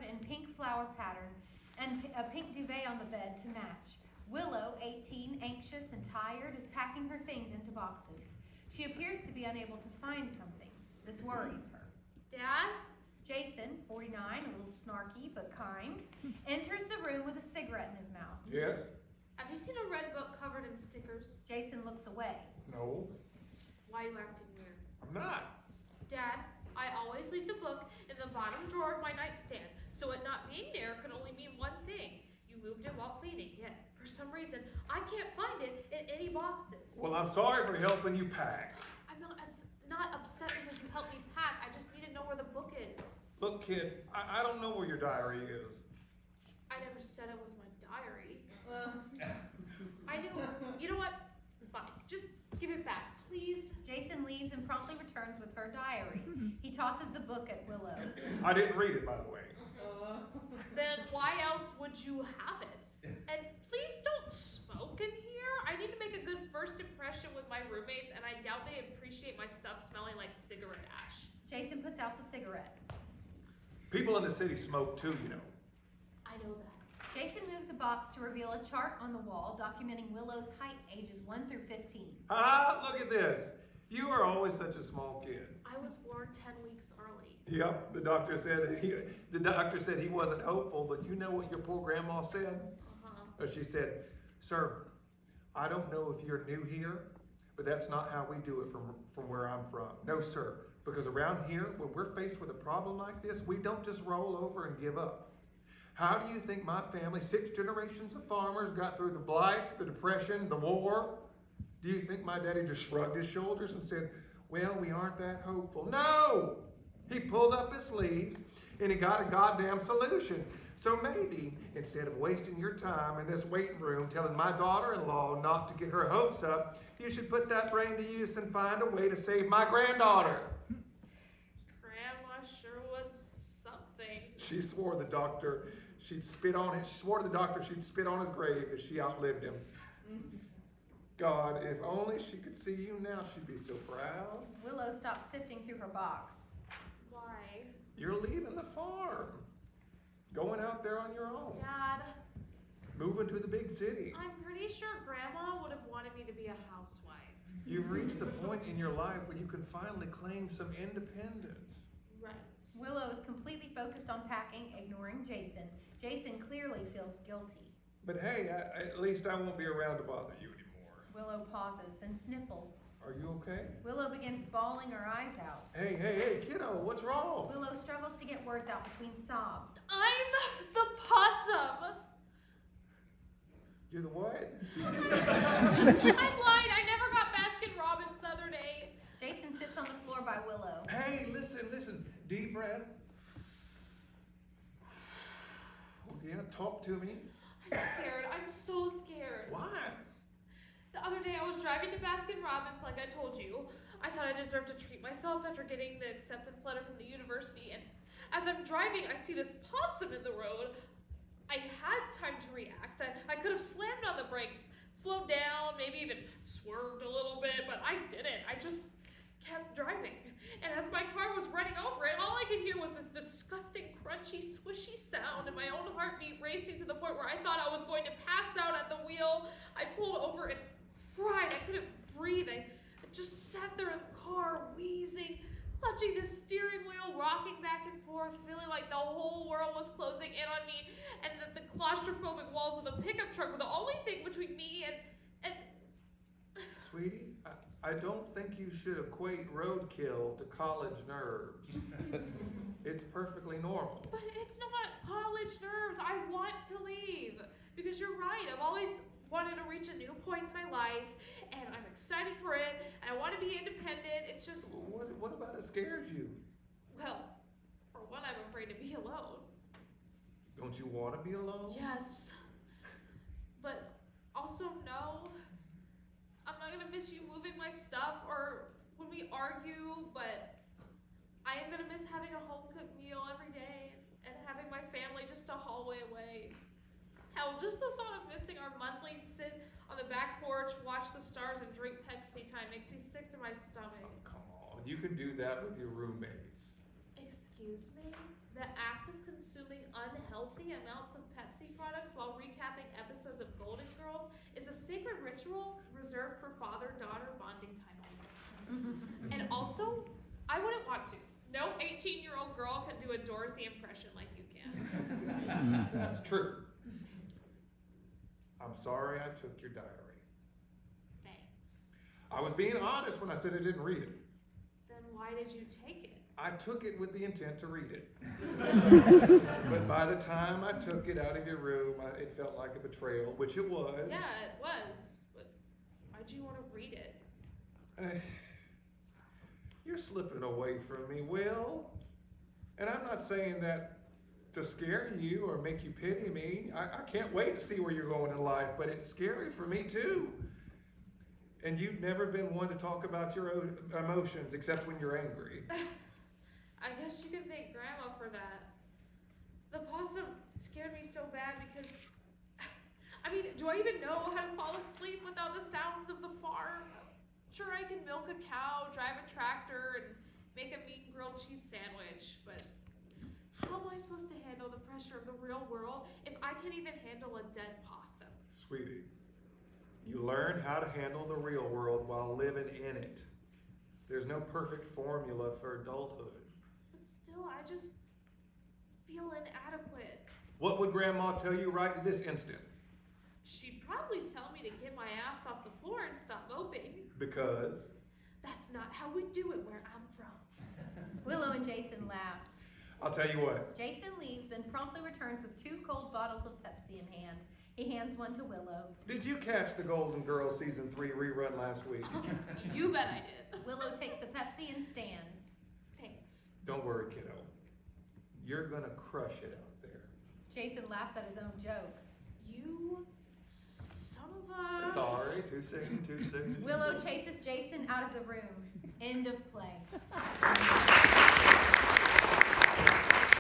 in pink flower pattern and a pink duvet on the bed to match. Willow, 18, anxious and tired, is packing her things into boxes. She appears to be unable to find something. This worries her. Dad? Jason, 49, a little snarky but kind, enters the room with a cigarette in his mouth. Yes? Have you seen a red book covered in stickers? Jason looks away. No, Why are you acting weird? I'm not. Dad, I always leave the book in the bottom drawer of my nightstand, so it not being there could only mean one thing. You moved it while cleaning, yet for some reason I can't find it in any boxes. Well, I'm sorry for helping you pack. I'm not upset because you helped me pack. I just need to know where the book is. Look, kid, I don't know where your diary is. I never said it was my diary. I knew. You know what? Fine. Just give it back, please. Jason leaves and promptly returns with her diary. He tosses the book at Willow. I didn't read it, by the way. Then why else would you have it? And please don't smoke in here. I need to make a good first impression with my roommates, and I doubt they appreciate my stuff smelling like cigarette ash. Jason puts out the cigarette. People in the city smoke too, you know. I know that. Jason moves a box to reveal a chart on the wall documenting Willow's height ages 1 through 15. Ah, look at this. You are always such a small kid. I was born 10 weeks early. Yep, the doctor said he wasn't hopeful, but you know what your poor grandma said? She said, "Sir, I don't know if you're new here, but that's not how we do it from where I'm from. No, sir, because around here, when we're faced with a problem like this, we don't just roll over and give up. How do you think my family, 6 generations of farmers, got through the blights, the depression, the war? Do you think my daddy just shrugged his shoulders and said, well, we aren't that hopeful? No! He pulled up his sleeves and he got a goddamn solution. So maybe, instead of wasting your time in this waiting room telling my daughter-in-law not to get her hopes up, you should put that brain to use and find a way to save my granddaughter." Grandma sure was something. She swore the doctor she'd spit on it. She swore to the doctor she'd spit on his grave if she outlived him. God, if only she could see you now, she'd be so proud. Willow stops sifting through her box. Why? You're leaving the farm. Going out there on your own. Dad, Moving to the big city. I'm pretty sure Grandma would have wanted me to be a housewife. You've reached the point in your life where you can finally claim some independence. Right. Willow is completely focused on packing, ignoring Jason. Jason clearly feels guilty. But hey, at least I won't be around to bother you anymore. Willow pauses, then sniffles. Are you okay? Willow begins bawling her eyes out. Hey, kiddo, what's wrong? Willow struggles to get words out between sobs. I'm the possum. You're the what? I lied. I never got Baskin-Robbins the other day. Jason sits on the floor by Willow. Hey, listen. Deep breath. Yeah, talk to me. I'm scared. I'm so scared. Why? The other day I was driving to Baskin-Robbins like I told you. I thought I deserved to treat myself after getting the acceptance letter from the university, and as I'm driving I see this possum in the road. I had time to react. I could have slammed on the brakes, slowed down, maybe even swerved a little bit, but I didn't. I just kept driving. And as my car was running over it, all I could hear was this disgusting, crunchy, swishy sound, and my own heartbeat racing to the point where I thought I was going to pass out at the wheel. I pulled over and cried. I couldn't breathe. I just sat there in the car, wheezing, clutching the steering wheel, rocking back and forth, feeling like the whole world was closing in on me, and that the claustrophobic walls of the pickup truck were the only thing between me and... Sweetie, I don't think you should equate roadkill to college nerves. It's perfectly normal. But it's not college nerves. I want to leave. Because you're right. I've always wanted to reach a new point in my life, and I'm excited for it, and I want to be independent. It's just... What about it scares you? Well, for one, I'm afraid to be alone. Don't you want to be alone? Yes. But also, no. I'm not going to miss you moving my stuff or when we argue, but I am going to miss having a home-cooked meal every day and having my family just a hallway away. Hell, just the thought of missing our monthly sit on the back porch, watch the stars, and drink Pepsi time makes me sick to my stomach. Oh, come on. You can do that with your roommates. Excuse me? The act of consuming unhealthy amounts of Pepsi products while recapping episodes of Golden Girls is a sacred ritual reserved for father-daughter bonding time only. And also, I wouldn't want to. No 18-year-old girl can do a Dorothy impression like you can. That's true. I'm sorry I took your diary. Thanks. I was being honest when I said I didn't read it. Then why did you take it? I took it with the intent to read it. But by the time I took it out of your room, it felt like a betrayal, which it was. Yeah, it was. But why'd you want to read it? You're slipping away from me, Will. And I'm not saying that to scare you or make you pity me. I can't wait to see where you're going in life, but it's scary for me too. And you've never been one to talk about your own emotions except when you're angry. I guess you can thank Grandma for that. The possum scared me so bad because, I mean, do I even know how to fall asleep without the sounds of the farm? Sure, I can milk a cow, drive a tractor, and make a mean grilled cheese sandwich, but how am I supposed to handle the pressure of the real world if I can't even handle a dead possum? Sweetie, you learn how to handle the real world while living in it. There's no perfect formula for adulthood. But still, I just feel inadequate. What would Grandma tell you right this instant? She'd probably tell me to get my ass off the floor and stop moping. Because? That's not how we do it where I'm from. Willow and Jason laugh. I'll tell you what. Jason leaves, then promptly returns with 2 cold bottles of Pepsi in hand. He hands one to Willow. Did you catch the Golden Girls season 3 rerun last week? You bet I did. Willow takes the Pepsi and stands. Thanks. Don't worry, kiddo. You're gonna crush it out there. Jason laughs at his own joke. You son of a... Sorry, too soon. Willow chases Jason out of the room. End of play.